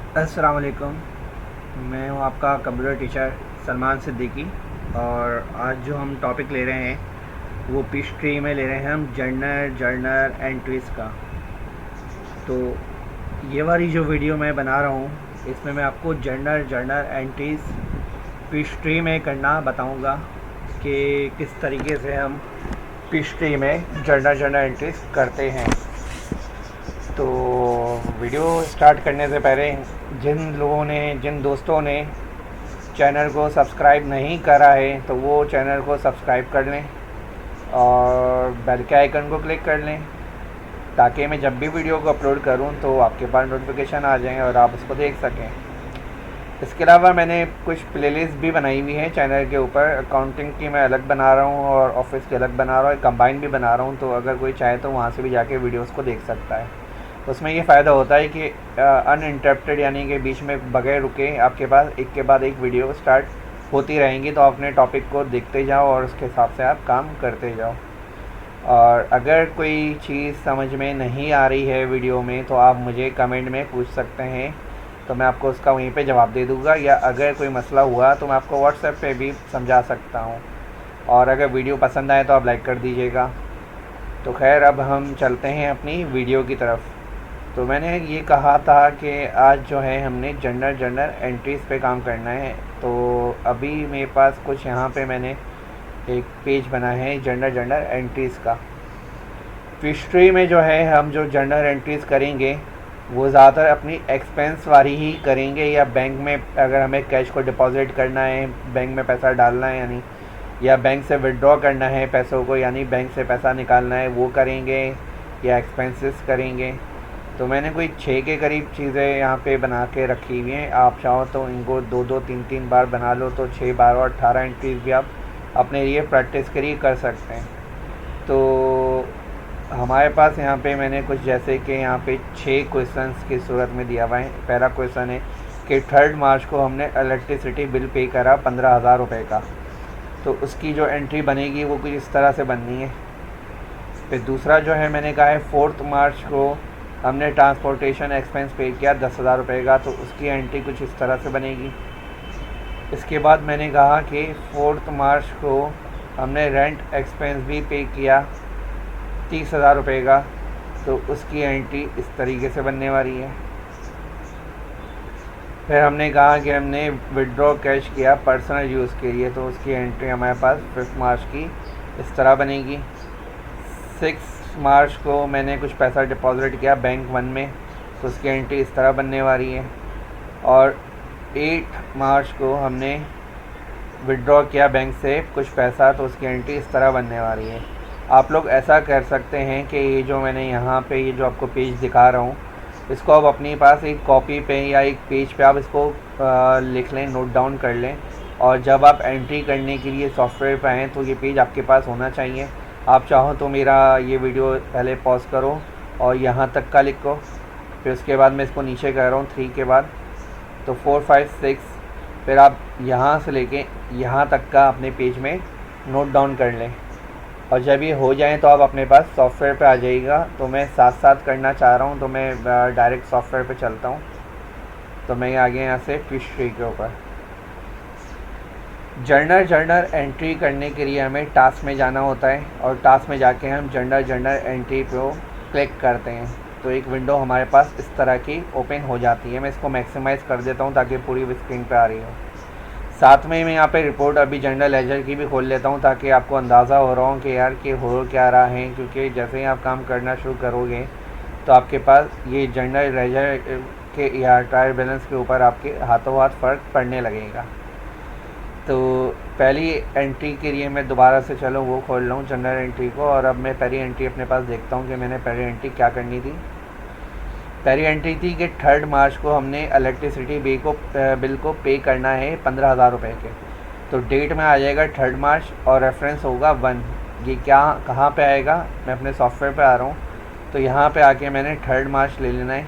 अस्सलाम वालेकुम। मैं हूं आपका कंप्यूटर टीचर सलमान सिद्दीकी। और आज जो हम टॉपिक ले रहे हैं वो पिच ट्री में ले रहे हैं हम जर्नर एंट्रीज़ का। तो ये वाली जो वीडियो मैं बना रहा हूँ इसमें मैं आपको जर्नर एंट्रीज़ पिच ट्री में करना बताऊँगा कि किस तरीके से हम पिच ट्री में जर्नर एंट्रीज़ करते हैं। तो वीडियो स्टार्ट करने से पहले जिन दोस्तों ने चैनल को सब्सक्राइब नहीं करा है तो वो चैनल को सब्सक्राइब कर लें और बेल के आइकन को क्लिक कर लें ताकि मैं जब भी वीडियो को अपलोड करूं तो आपके पास नोटिफिकेशन आ जाएं और आप उसको देख सकें। इसके अलावा मैंने कुछ प्लेलिस्ट भी बनाई हुई है चैनल के ऊपर। अकाउंटिंग की मैं अलग बना रहा हूँ और ऑफिस की अलग बना रहा हूँ, कंबाइन भी बना रहा हूँ। तो अगर कोई चाहे तो वहाँ से भी जाके वीडियोस को देख सकता है। उसमें ये फ़ायदा होता है कि अनइंटरप्टेड यानी कि बीच में बगैर रुके आपके पास एक के बाद एक वीडियो स्टार्ट होती रहेंगी, तो अपने टॉपिक को देखते जाओ और उसके हिसाब से आप काम करते जाओ। और अगर कोई चीज़ समझ में नहीं आ रही है वीडियो में तो आप मुझे कमेंट में पूछ सकते हैं, तो मैं आपको उसका वहीं पे जवाब दे दूँगा। या अगर कोई मसला हुआ तो मैं आपको व्हाट्सएप पे भी समझा सकता हूँ। और अगर वीडियो पसंद आए तो आप लाइक कर दीजिएगा। तो खैर अब हम चलते हैं अपनी वीडियो की तरफ। तो मैंने ये कहा था कि आज जो है हमने जर्नल एंट्रीज़ पे काम करना है। तो अभी मेरे पास कुछ यहाँ पे मैंने एक पेज बना है जर्नल एंट्रीज़ का। हिस्ट्री में जो है हम जो जर्नल एंट्रीज़ करेंगे वो ज़्यादातर अपनी एक्सपेंस वाली ही करेंगे, या बैंक में अगर हमें कैश को डिपॉज़िट करना है, बैंक में पैसा डालना है यानी, या बैंक से विड्रॉ करना है पैसों को यानी बैंक से पैसा निकालना है वो करेंगे, या एक्सपेंसेस करेंगे। तो मैंने कोई 6 के करीब चीज़ें यहाँ पे बना के रखी हुई हैं। आप चाहो तो इनको 2-2 3-3 बार बना लो तो 6 बार और 18 एंट्रीज़ भी आप अपने लिए प्रैक्टिस करिए कर सकते हैं। तो हमारे पास यहाँ पे मैंने कुछ जैसे कि यहाँ पे 6 क्वेश्चंस की सूरत में दिया हुआ है। पहला क्वेश्चन है कि 3 मार्च को हमने इलेक्ट्रिसिटी बिल पे करा 15,000 रुपये का, तो उसकी जो एंट्री बनेगी वो कुछ इस तरह से बननी है। फिर दूसरा जो है मैंने कहा है 4 मार्च को हमने ट्रांसपोर्टेशन एक्सपेंस पे किया 10,000 रुपये का, तो उसकी एंट्री कुछ इस तरह से बनेगी। इसके बाद मैंने कहा कि 4 मार्च को हमने रेंट एक्सपेंस भी पे किया 30,000 रुपये का, तो उसकी एंट्री इस तरीके से बनने वाली है। फिर हमने कहा कि हमने विड्रॉ कैश किया पर्सनल यूज़ के लिए, तो उसकी एंट्री हमारे पास 5 मार्च की इस तरह बनेगी। 6 मार्च को मैंने कुछ पैसा डिपॉजिट किया बैंक 1 में, तो उसकी एंट्री इस तरह बनने वाली है। और 8 मार्च को हमने विड्रॉ किया बैंक से कुछ पैसा, तो उसकी एंट्री इस तरह बनने वाली है। आप लोग ऐसा कर सकते हैं कि ये जो मैंने यहाँ पे ये जो आपको पेज दिखा रहा हूँ इसको आप अपने पास एक कॉपी पे या एक पेज पे आप इसको लिख लें, नोट डाउन कर लें। और जब आप एंट्री करने के लिए सॉफ्टवेयर पे आएँ तो ये पेज आपके पास होना चाहिए। आप चाहो तो मेरा ये वीडियो पहले पॉज करो और यहाँ तक का लिखो, फिर उसके बाद मैं इसको नीचे कर रहा हूँ 3 के बाद, तो 4 5 6, फिर आप यहाँ से लेके यहाँ तक का अपने पेज में नोट डाउन कर लें। और जब ये हो जाए तो आप अपने पास सॉफ्टवेयर पे आ जाइएगा। तो मैं साथ साथ करना चाह रहा हूँ तो मैं डायरेक्ट सॉफ्टवेयर पे चलता हूँ। तो मैं आगे यहाँ से फिश ट्री के ऊपर जर्नल एंट्री करने के लिए हमें टास्क में जाना होता है, और टास्क में जाके हम जर्नल एंट्री पे क्लिक करते हैं तो एक विंडो हमारे पास इस तरह की ओपन हो जाती है। मैं इसको मैक्सिमाइज़ कर देता हूँ ताकि पूरी स्क्रीन पे आ रही हो। साथ में मैं यहाँ पे रिपोर्ट अभी जनरल लेजर की भी खोल लेता हूँ ताकि आपको अंदाज़ा हो रहा हो कि यार कि हो क्या रहा है, क्योंकि जैसे ही आप काम करना शुरू करोगे तो आपके पास ये जनरल लेजर के या ट्रायल बैलेंस के ऊपर आपके हाथों हाथ फ़र्क पड़ने लगेगा। तो पहली एंट्री के लिए मैं दोबारा से चलो वो खोल रहा हूँ जनरल एंट्री को, और अब मैं पहली एंट्री अपने पास देखता हूँ कि मैंने पहली एंट्री क्या करनी थी। पहली एंट्री थी कि 3 मार्च को हमने इलेक्ट्रिसिटी बिल को पे करना है 15,000 रुपये के, तो डेट में आ जाएगा 3 मार्च और रेफरेंस होगा 1। ये क्या कहाँ पे आएगा, मैं अपने सॉफ्टवेयर पे आ रहा हूँ तो यहाँ पे आके मैंने 3 मार्च ले लेना है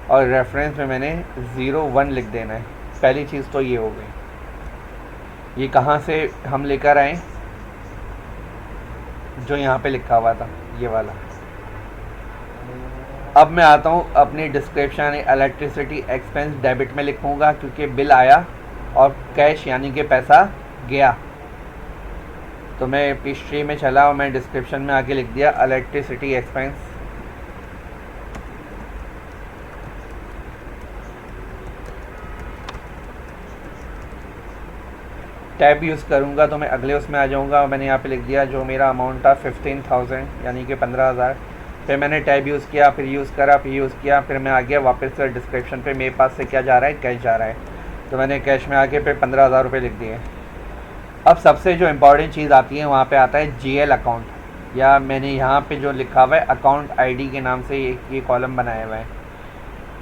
और रेफरेंस में मैंने 01 लिख देना है। पहली चीज़ तो ये हो गई। ये कहाँ से हम लेकर आए, जो यहाँ पे लिखा हुआ था ये वाला, अब मैं आता हूँ अपनी डिस्क्रिप्शन, इलेक्ट्रिसिटी एक्सपेंस डेबिट में लिखूँगा क्योंकि बिल आया और कैश यानी कि पैसा गया। तो मैं हिस्ट्री में चला और मैं डिस्क्रिप्शन में आके लिख दिया इलेक्ट्रिसिटी एक्सपेंस। टैब यूज़ करूँगा तो मैं अगले उसमें आ जाऊँगा। मैंने यहाँ पे लिख दिया जो मेरा अमाउंट था 15,000 यानी कि 15,000। फिर मैंने टैब यूज़ किया, फिर यूज़ करा, फिर यूज़ किया, फिर मैं आ गया वापस से डिस्क्रिप्शन पे। मेरे पास से क्या जा रहा है, कैश जा रहा है, तो मैंने कैश में आके फिर 15,000 रुपये लिख दिए। अब सबसे जो इम्पॉर्टेंट चीज़ आती है वहाँ पे आता है जीएल अकाउंट, या मैंने यहाँ पे जो लिखा हुआ है अकाउंट आईडी के नाम से ये कॉलम बनाया हुआ है।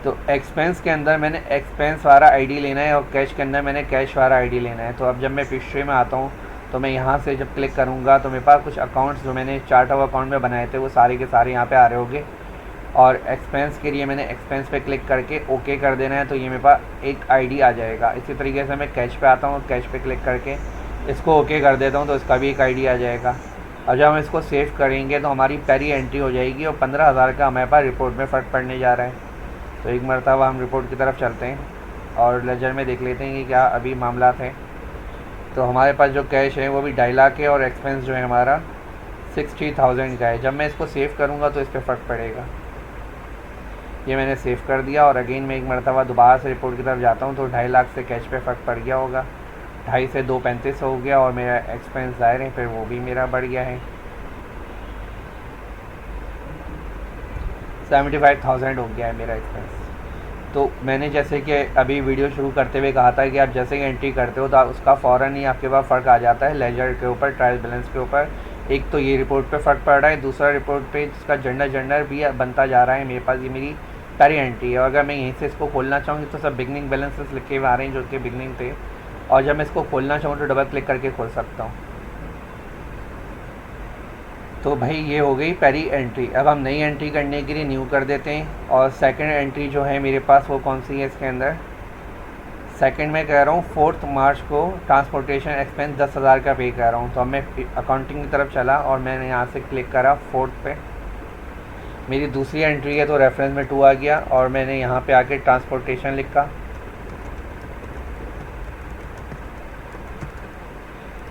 तो एक्सपेंस के अंदर मैंने एक्सपेंस वाला आईडी लेना है और कैश के अंदर मैंने कैश वाला आईडी लेना है। तो अब जब मैं हिस्ट्री में आता हूँ तो मैं यहाँ से जब क्लिक करूँगा तो मेरे पास कुछ अकाउंट्स जो मैंने चार्ट ऑफ अकाउंट में बनाए थे वो सारे के सारे यहाँ पे आ रहे होंगे। और एक्सपेंस के लिए मैंने एक्सपेंस पे क्लिक करके ओके कर देना है, तो ये मेरे पास एक आईडी आ जाएगा। इसी तरीके से मैं कैश पे आता हूँ, कैश पे क्लिक करके इसको ओके कर देता हूँ तो इसका भी एक आईडी आ जाएगा। और जब हम इसको सेव करेंगे तो हमारी पहली एंट्री हो जाएगी और 15,000 का हमारे पास रिपोर्ट में फ़र्क पड़ने जा रहा है। तो एक मरतबा हम रिपोर्ट की तरफ चलते हैं और लेजर में देख लेते हैं कि क्या अभी मामला है। तो हमारे पास जो कैश है वो भी 2.5 लाख है और एक्सपेंस जो है हमारा 60,000 का है। जब मैं इसको सेव करूँगा तो इस पर फ़र्क पड़ेगा। ये मैंने सेव कर दिया और अगेन मैं एक मरतबा दोबारा से रिपोर्ट की तरफ जाता हूँ तो 2.5 लाख से कैश पे फ़र्क पड़ गया होगा। 2.5 से 2.35 हो गया और मेरा एक्सपेंस ज़ाहिर है फिर वो भी मेरा बढ़ गया है, 75,000 हो गया है मेरा एक्सपेंस। तो मैंने जैसे कि अभी वीडियो शुरू करते हुए कहा था कि आप जैसे ही एंट्री करते हो तो उसका फ़ौरन ही आपके पास फ़र्क आ जाता है लेजर के ऊपर, ट्रायल बैलेंस के ऊपर। एक तो ये रिपोर्ट पे फ़र्क पड़ रहा है, दूसरा रिपोर्ट पे जिसका जर्नल भी बनता जा रहा है। मेरे पास ये मेरी पहली एंट्री है और अगर मैं यहीं से इसको खोलना चाहूँगी तो सब बिगनिंग बैलेंसेस लिखे हुए आ रहे हैं जो कि बिगनिंग थे। और जब मैं इसको खोलना चाहूँ तो डबल क्लिक करके खोल सकता हूँ। तो भाई ये हो गई पहली एंट्री। अब हम नई एंट्री करने के लिए न्यू कर देते हैं। और सेकंड एंट्री जो है मेरे पास वो कौन सी है इसके अंदर, सेकंड में कह रहा हूँ 4 मार्च को ट्रांसपोर्टेशन एक्सपेंस 10,000 का पे कर रहा हूँ। तो अब मैं अकाउंटिंग की तरफ चला और मैंने यहाँ से क्लिक करा 4 पे। मेरी दूसरी एंट्री है तो रेफरेंस में 2 आ गया और मैंने यहाँ पे आके ट्रांसपोर्टेशन लिखा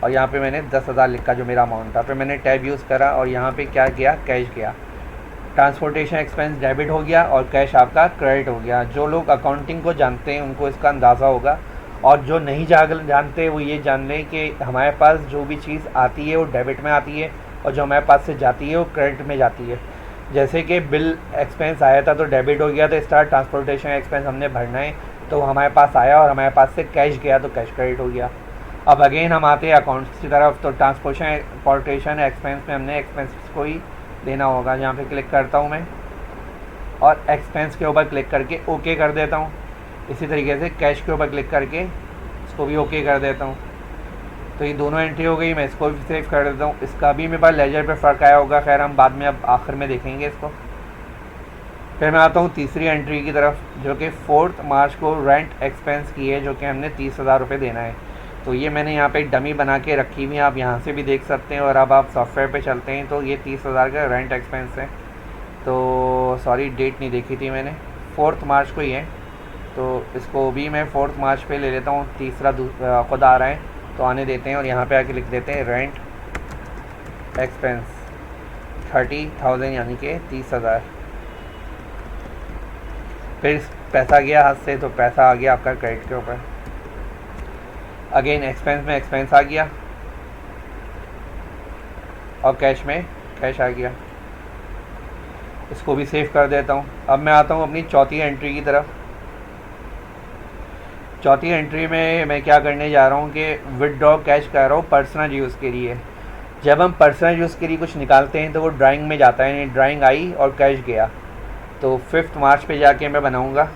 और यहाँ पे मैंने 10,000 लिखा जो मेरा अमाउंट था। फिर मैंने टैब यूज़ करा और यहाँ पे क्या गया, कैश गया। ट्रांसपोर्टेशन एक्सपेंस डेबिट हो गया और कैश आपका क्रेडिट हो गया। जो लोग अकाउंटिंग को जानते हैं उनको इसका अंदाज़ा होगा और जो नहीं जानते वो ये जान लें कि हमारे पास जो भी चीज़ आती है वो डेबिट में आती है और जो हमारे पास से जाती है वो क्रेडिट में जाती है। जैसे कि बिल एक्सपेंस आया था तो डेबिट हो गया, तो स्टार्ट ट्रांसपोर्टेशन एक्सपेंस हमने भरना है तो हमारे पास आया और हमारे पास से कैश गया तो कैश क्रेडिट हो गया। अब अगेन हम आते हैं अकाउंट्स की तरफ। तो ट्रांसपोर्टेशन एक्सपेंस में हमने एक्सपेंस को ही देना होगा। यहाँ पे क्लिक करता हूँ मैं और एक्सपेंस के ऊपर क्लिक करके ओके कर देता हूँ। इसी तरीके से कैश के ऊपर क्लिक करके इसको भी ओके कर देता हूँ। तो ये दोनों एंट्री हो गई। मैं इसको भी सेव कर देता हूँ। इसका भी मेरे पास लेजर पे फ़र्क आया होगा, खैर हम बाद में अब आखिर में देखेंगे इसको। फिर मैं आता हूँ तीसरी एंट्री की तरफ जो कि 4 मार्च को रेंट एक्सपेंस की है, जो कि हमने 30,000 रुपये देना है। तो ये मैंने यहाँ पे एक डमी बना के रखी हुई है, आप यहाँ से भी देख सकते हैं। और अब आप सॉफ्टवेयर पे चलते हैं तो ये 30,000 का रेंट एक्सपेंस है। तो सॉरी डेट नहीं देखी थी मैंने, 4 मार्च को ही है। तो इसको भी मैं 4 मार्च पे ले लेता हूँ। तीसरा खुद आ रहा है तो आने देते हैं और यहाँ पे आके लिख देते हैं रेंट एक्सपेंस 30,000 यानी कि 30,000। फिर पैसा गया हाथ से तो पैसा आ गया आपका क्रेडिट के ऊपर। अगेन एक्सपेंस में एक्सपेंस आ गया और कैश में कैश आ गया। इसको भी सेव कर देता हूँ। अब मैं आता हूँ अपनी चौथी एंट्री की तरफ। चौथी एंट्री में मैं क्या करने जा रहा हूँ कि विदड्रॉ कैश कर रहा हूँ पर्सनल यूज़ के लिए। जब हम पर्सनल यूज़ के लिए कुछ निकालते हैं तो वो ड्राइंग में जाता है, यानी ड्राइंग आई और कैश गया। तो 5 मार्च पे जाके मैं बनाऊँगा।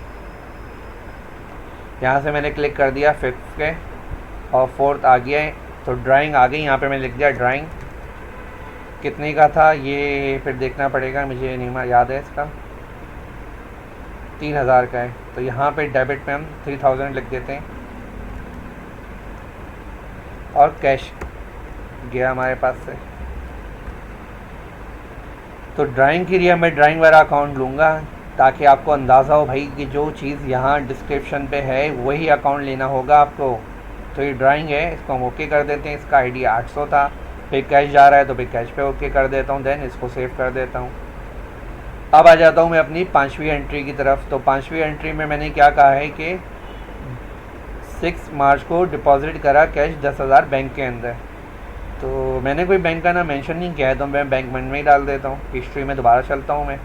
यहाँ से मैंने क्लिक कर दिया 5 के और 4 आ गया है तो ड्राइंग आ गई। यहाँ पे मैंने लिख दिया ड्राइंग कितने का था ये फिर देखना पड़ेगा, मुझे नहीं याद है इसका, 3,000 का है। तो यहाँ पे डेबिट में हम 3,000 लिख देते हैं और कैश गया हमारे पास से। तो ड्राइंग के लिए मैं ड्राइंग वाला अकाउंट लूँगा ताकि आपको अंदाज़ा हो भाई कि जो चीज़ यहाँ डिस्क्रिप्शन पे है वही अकाउंट लेना होगा आपको। तो ये ड्राइंग है, इसको हम ओके कर देते हैं। इसका आईडी 800 था, फिर कैश जा रहा है तो फिर कैश पे ओके कर देता हूँ, देन इसको सेव कर देता हूँ। अब आ जाता हूँ मैं अपनी 5वीं एंट्री की तरफ। तो 5वीं एंट्री में मैंने क्या कहा है कि 6 मार्च को डिपॉजिट करा कैश 10,000 बैंक के अंदर। तो मैंने कोई बैंक का नाम मेंशन नहीं किया है तो मैं बैंक में ही डाल देता हूँ। हिस्ट्री में दोबारा चलता हूँ मैं,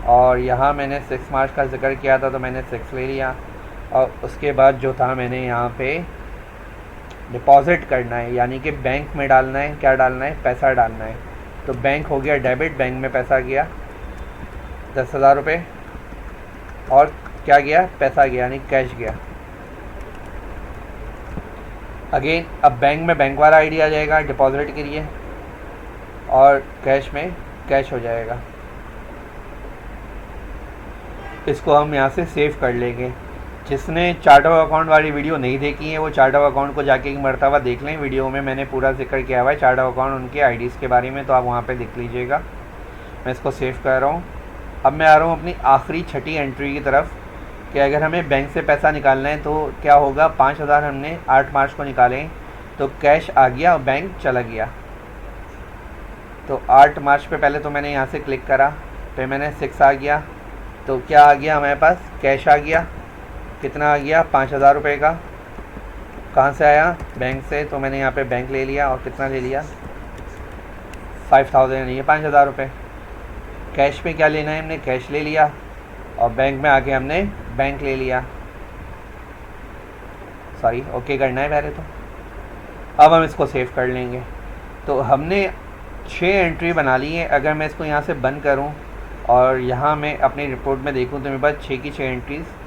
और यहाँ मैंने 6 मार्च का जिक्र किया था तो मैंने 6 ले लिया। और उसके बाद जो था मैंने यहाँ पे डिपॉजिट करना है, यानी कि बैंक में डालना है। क्या डालना है? पैसा डालना है। तो बैंक हो गया डेबिट, बैंक में पैसा गया 10,000 रुपये, और क्या गया? पैसा गया, यानी कैश गया। अगेन अब बैंक में बैंक वाला आईडी आ जाएगा डिपॉजिट के लिए, और कैश में कैश हो जाएगा। इसको हम यहाँ से सेव कर लेंगे। जिसने चार्ट ऑफ अकाउंट वाली वीडियो नहीं देखी है वो चार्ट ऑफ अकाउंट को जाके एक मरतबा देख लें। वीडियो में मैंने पूरा जिक्र किया हुआ है चार्ट ऑफ अकाउंट, उनके आईडीज़ के बारे में, तो आप वहाँ पे देख लीजिएगा। मैं इसको सेव कर रहा हूँ। अब मैं आ रहा हूँ अपनी आखिरी 6ठी एंट्री की तरफ कि अगर हमें बैंक से पैसा निकालना है तो क्या होगा। 5,000 हमने 8 मार्च को निकाले तो कैश आ गया और बैंक चला गया। तो 8 मार्च पे पहले तो मैंने यहाँ से क्लिक करा, फिर मैंने 6 आ गया, तो क्या आ गया हमारे पास? कैश आ गया। कितना आ गया? 5,000 रुपये का। कहाँ से आया? बैंक से। तो मैंने यहाँ पे बैंक ले लिया, और कितना ले लिया? 5,000, यानी ये 5,000 रुपये। कैश में क्या लेना है? हमने कैश ले लिया, और बैंक में आके हमने बैंक ले लिया। सॉरी, ओके करना है पहले तो। अब हम इसको सेव कर लेंगे। तो हमने 6 एंट्री बना ली है। अगर मैं इसको यहाँ से बंद करूँ और यहाँ मैं अपनी रिपोर्ट में देखूँ तो मेरे पास 6 की 6 एंट्रीज़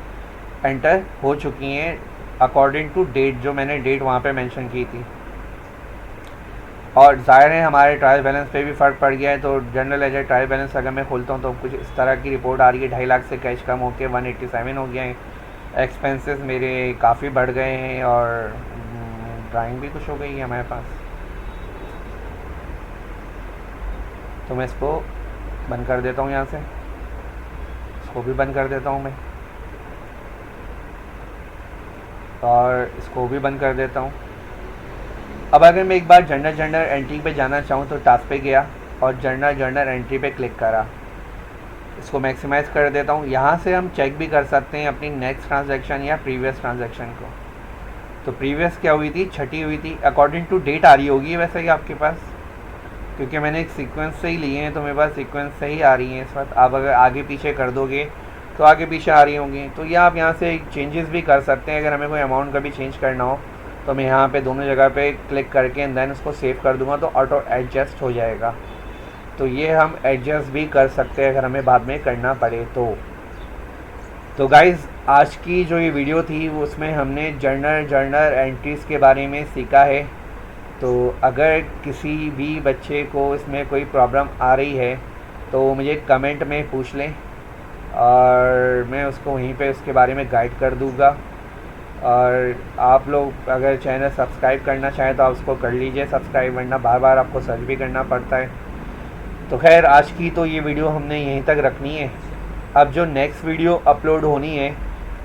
एंटर हो चुकी हैं अकॉर्डिंग टू डेट, जो मैंने डेट वहाँ पे मेंशन की थी। और ज़ाहिर है हमारे ट्रायल बैलेंस पे भी फ़र्क पड़ गया है। तो जनरल लेजर ट्रायल बैलेंस अगर मैं खोलता हूँ तो कुछ इस तरह की रिपोर्ट आ रही है। 2.5 लाख से कैश कम होकर 187 हो गया है। एक्सपेंसेस मेरे काफ़ी बढ़ गए हैं, और ड्राइंग भी कुछ हो गई है हमारे पास। तो मैं इसको बंद कर देता हूँ, यहाँ से इसको भी बंद कर देता हूँ मैं, और इसको भी बंद कर देता हूँ। अब अगर मैं एक बार जर्नल एंट्री पे जाना चाहूँ तो टास्क पे गया और जर्नल एंट्री पे क्लिक करा। इसको मैक्सिमाइज़ कर देता हूँ। यहाँ से हम चेक भी कर सकते हैं अपनी नेक्स्ट ट्रांजैक्शन या प्रीवियस ट्रांजैक्शन को। तो प्रीवियस क्या हुई थी? 6ठी हुई थी। अकॉर्डिंग टू डेट आ रही होगी वैसे ही आपके पास, क्योंकि मैंने एक सीक्वेंस से ही लिए हैं तो मेरे पास सीक्वेंस से ही आ रही हैं इस वक्त। आप अगर आगे पीछे कर दोगे तो आगे पीछे आ रही होंगी। तो ये आप यहाँ से चेंजेस भी कर सकते हैं। अगर हमें कोई अमाउंट कभी चेंज करना हो तो मैं यहाँ पे दोनों जगह पे क्लिक करके एंड देन उसको सेव कर दूँगा तो ऑटो एडजस्ट हो जाएगा। तो ये हम एडजस्ट भी कर सकते हैं अगर हमें बाद में करना पड़े तो गाइज़, आज की जो ये वीडियो थी उसमें हमने जर्नल एंट्रीज़ के बारे में सीखा है। तो अगर किसी भी बच्चे को इसमें कोई प्रॉब्लम आ रही है तो मुझे कमेंट में पूछ लें, और मैं उसको वहीं पे उसके बारे में गाइड कर दूँगा। और आप लोग अगर चैनल सब्सक्राइब करना चाहें तो आप उसको कर लीजिए सब्सक्राइब, वरना बार बार आपको सर्च भी करना पड़ता है। तो खैर, आज की तो ये वीडियो हमने यहीं तक रखनी है। अब जो नेक्स्ट वीडियो अपलोड होनी है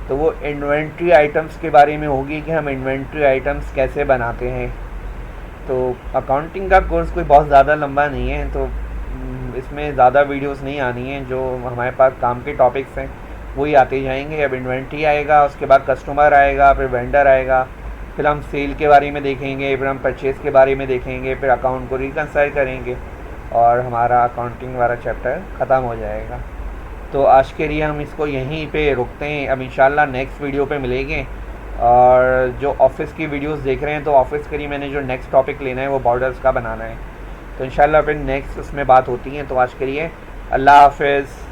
तो वो इन्वेंट्री आइटम्स के बारे में होगी कि हम इन्वेंट्री आइटम्स कैसे बनाते हैं। तो अकाउंटिंग का कोर्स कोई बहुत ज़्यादा लंबा नहीं है, तो इसमें ज़्यादा वीडियोस नहीं आनी हैं। जो हमारे पास काम के टॉपिक्स हैं वही आते जाएंगे। अब इन्वेंट्री आएगा, उसके बाद कस्टमर आएगा, फिर वेंडर आएगा, फिर हम सेल के बारे में देखेंगे, फिर हम परचेज़ के बारे में देखेंगे, फिर अकाउंट को रिकंसाइल करेंगे और हमारा अकाउंटिंग वाला चैप्टर ख़त्म हो जाएगा। तो आज के लिए हम इसको यहीं पे रुकते हैं। अब इंशाल्लाह नेक्स्ट वीडियो पे मिलेंगे। और जो ऑफिस की वीडियोस देख रहे हैं तो ऑफिस के लिए मैंने जो नेक्स्ट टॉपिक लेना है वो बॉर्डर्स का बनाना है। तो इंशाल्लाह फिर नेक्स्ट उसमें बात होती है। तो आज के लिए अल्लाह हाफ़िज़।